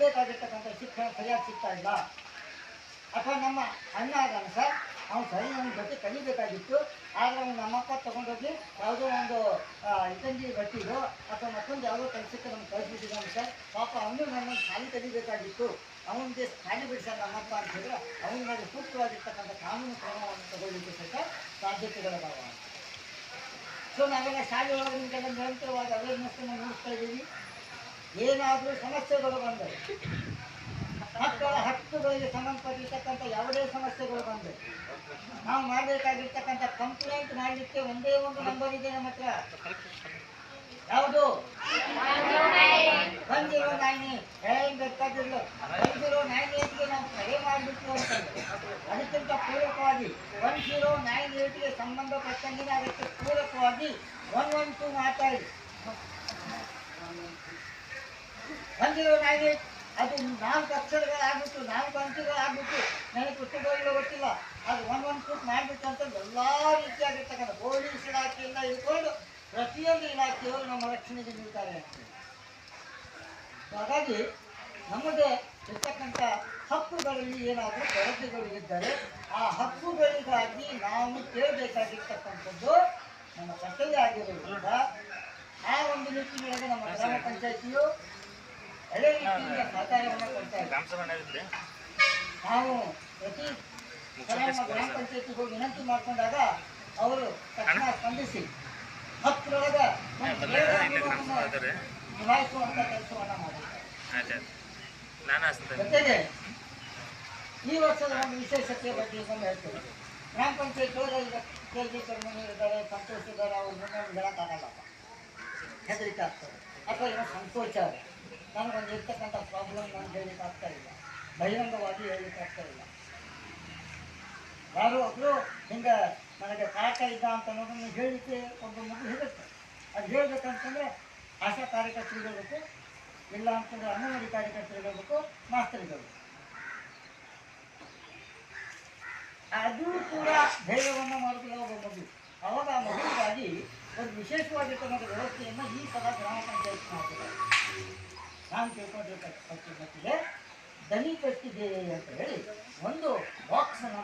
ಬೇಕಾಗಿರ್ತಕ್ಕಂಥ ಶಿಕ್ಷಣ ಸರಿಯಾಗಿ ಸಿಗ್ತಾ ಇಲ್ಲ, ಅಥವಾ ನಮ್ಮ ಅಣ್ಣ ಅದಾನ ಸರ್, ಅವ್ನು ಸರಿ ನನ್ನ ಜೊತೆ ಕಲಿಬೇಕಾಗಿತ್ತು, ಆದರೆ ಅವ್ನು ನಮ್ಮಪ್ಪ ತೊಗೊಂಡೋಗಿ ಯಾವುದೋ ಒಂದು ಇಟಂಗಿ ಬಟ್ಟಿದು ಅಥವಾ ಮತ್ತೊಂದು ಯಾವುದೋ ಕೆಲಸಕ್ಕೆ ನಮ್ಗೆ ಕಳಿಸ್ಬಿಟ್ಟಿದ್ದಾನೆ ಸರ್, ಪಾಪ ಅವನು ನನ್ನನ್ನು ಖಾಲಿ ಕಲಿಬೇಕಾಗಿತ್ತು, ಅವನಿಗೆ ಖಾಲಿ ಬಿಡಿಸ ನಮ್ಮಪ್ಪ ಅಂತ ಹೇಳಿದ್ರೆ ಅವನ ಮೇಲೆ ಸೂಕ್ತವಾಗಿರ್ತಕ್ಕಂಥ ಕಾನೂನು ಕ್ರಮವನ್ನು ತಗೊಳ್ಳಿಕ್ಕೆ ಸಹಿತ ಸಾಧ್ಯತೆಗಳಿದಾವ. ಸೊ ನಾವೆಲ್ಲ ಶಾಲೆ ಒಳಗೆ ನಿಮಗೆಲ್ಲ ನಿರಂತರವಾಗಿ ಅವೇರ್ನೆಸ್ಸನ್ನು ಮೂಡಿಸ್ತಾ ಇದ್ದೀವಿ. ಏನಾದರೂ ಸಮಸ್ಯೆಗಳು ಬಂದರೆ, ಮಕ್ಕಳ ಹಕ್ಕುಗಳಿಗೆ ಸಂಬಂಧಪಟ್ಟಿರ್ತಕ್ಕಂಥ ಯಾವುದೇ ಸಮಸ್ಯೆಗಳು ಬಂದರೆ ನಾವು ಮಾಡಬೇಕಾಗಿರ್ತಕ್ಕಂಥ ಕಂಪ್ಲೇಂಟ್ ಮಾಡಲಿಕ್ಕೆ ಒಂದೇ ಒಂದು ನಂಬರ್ ಇದೆ ನಮ್ಮ ಹತ್ರ. ಯಾವುದು? 109. ಏನು ಬೇಕಾಗಿರಲ್ಲ, 1098ಗೆ ನಾವು ಕರೆ ಮಾಡಿಬಿಟ್ಟು ಅಂತಂದ್ರೆ ಅದಕ್ಕಿಂತ ಪೂರಕವಾಗಿ 1098ಗೆ ಸಂಬಂಧಪಟ್ಟಂಗೆ ಅದಕ್ಕೆ ಪೂರಕವಾಗಿ 112 ಮಾತಾಡಿ. 1098 ಅದು 4 ಅಕ್ಷರಗಳಾಗ್ಬಿಟ್ಟು 4 ಅಂಕೆಗಳಾಗ್ಬಿಟ್ಟು ನನಗೆ ಪುಸ್ತಕಗಳು ಗೊತ್ತಿಲ್ಲ, ಅದು 112 ಮಾಡಿಬಿಟ್ಟು ಅಂತ ಎಲ್ಲ ರೀತಿಯಾಗಿರ್ತಕ್ಕಂಥ ಪೊಲೀಸ್ ಇಲಾಖೆಯಿಂದ ಹಿಡ್ಕೊಂಡು ಪ್ರತಿಯೊಂದು ಇಲಾಖೆಯವರು ನಮ್ಮ ರಕ್ಷಣೆಗೆ ನಿಲ್ತಾರೆ. ಹಾಗಾಗಿ ನಮಗೆ ಇರ್ತಕ್ಕಂಥ ಹಕ್ಕುಗಳಲ್ಲಿ ಏನಾದರೂ ಕೊರತೆಗಳು ಇದ್ದರೆ ಆ ಹಕ್ಕುಗಳಿಗಾಗಿ ನಾವು ಕೇಳಬೇಕಾಗಿರ್ತಕ್ಕಂಥದ್ದು ನಮ್ಮ ಕರ್ತವ್ಯ ಆಗಿರೋದ್ರಿಂದ ಆ ಒಂದು ನಿಟ್ಟಿನೊಳಗೆ ನಮ್ಮ ಗ್ರಾಮ ಪಂಚಾಯಿತಿಯು ಒಳ್ಳೆ ರೀತಿಯಿಂದ ಸಹಕಾರವನ್ನು ಕೊಡ್ತಾ ಇದ್ದೀವಿ. ನಾವು ಪ್ರತಿ ಗ್ರಾಮ ಪಂಚಾಯತಿಗೆ ಹೋಗಿ ವಿನಂತಿ ಮಾಡಿಕೊಂಡಾಗ ಅವರು ತಕ್ಷಣ ಸ್ಪಂದಿಸಿ ಹತ್ತರೊಳಗೆ ನಿಭಾಯಿಸುವಂಥ ಕೆಲಸವನ್ನು ಮಾಡಿದ್ದಾರೆ. ಜೊತೆಗೆ ಈ ವರ್ಷದ ಒಂದು ವಿಶೇಷತೆಯ ಬಗ್ಗೆ ಇದನ್ನು ಹೇಳ್ತೇವೆ. ಗ್ರಾಮ ಪಂಚಾಯತ್ ಈಗ ಇದ್ದಾರೆ, ಸಂತೋಷ ಇದ್ದಾರೆ, ಅವ್ರು ಮುನ್ನೋಡಿ ಹೇಳೋಕ್ಕಾಗಲ್ಲಪ್ಪ, ಹೆದರಿಕೆ ಆಗ್ತದೆ ಅಥವಾ ಏನೋ ಸಂತೋಷ ಇದೆ, ನನಗೊಂದು ಇರ್ತಕ್ಕಂಥ ಪ್ರಾಬ್ಲಮ್ ನಾನು ಹೇಳಲಿಕ್ಕೆ ಆಗ್ತಾ ಇಲ್ಲ, ಬಹಿರಂಗವಾಗಿ ಹೇಳಲಿಕ್ಕೆ ಆಗ್ತಾ ಇಲ್ಲ. ಯಾರು ಒಬ್ಬರು ಹಿಂಗೆ ನನಗೆ ಕಾಟ ಇದ್ದ ಅಂತ ಅನ್ನೋದನ್ನು ಹೇಳಲಿಕ್ಕೆ ಒಂದು ಮಗು ಹೇಳುತ್ತೆ. ಅದು ಹೇಳಬೇಕಂತಂದರೆ ಆಶಾ ಕಾರ್ಯಕರ್ತರು ಹೇಳಬೇಕು, ಇಲ್ಲ ಅಂತಂದರೆ ಅಂಗನವಾಡಿ ಕಾರ್ಯಕರ್ತರು ಹೇಳಬೇಕು, ಮಾಸ್ತರಿಗಳು. ಅದು ಕೂಡ ಧೈರ್ಯವನ್ನು ಮಾಡೋದಿಲ್ಲ ಒಬ್ಬ ಮಗು. ಅವಾಗ ಆ ಮಗುವಿಗಾಗಿ ಒಂದು ವಿಶೇಷವಾಗಿರ್ತಕ್ಕಂಥ ವ್ಯವಸ್ಥೆಯನ್ನು ಈ ಸಲ ಗ್ರಾಮ ಪಂಚಾಯತ್ ಮಾಡ್ತಿದ್ದಾರೆ. ನಾನು ತಿಳ್ಕೊಂಡಿರ್ತಕ್ಕಂಥ ಮಟ್ಟಿಗೆ ದನಿ ಪೆಟ್ಟಿಗೆ ಅಂತ ಹೇಳಿ ಒಂದು ಬಾಕ್ಸನ್ನು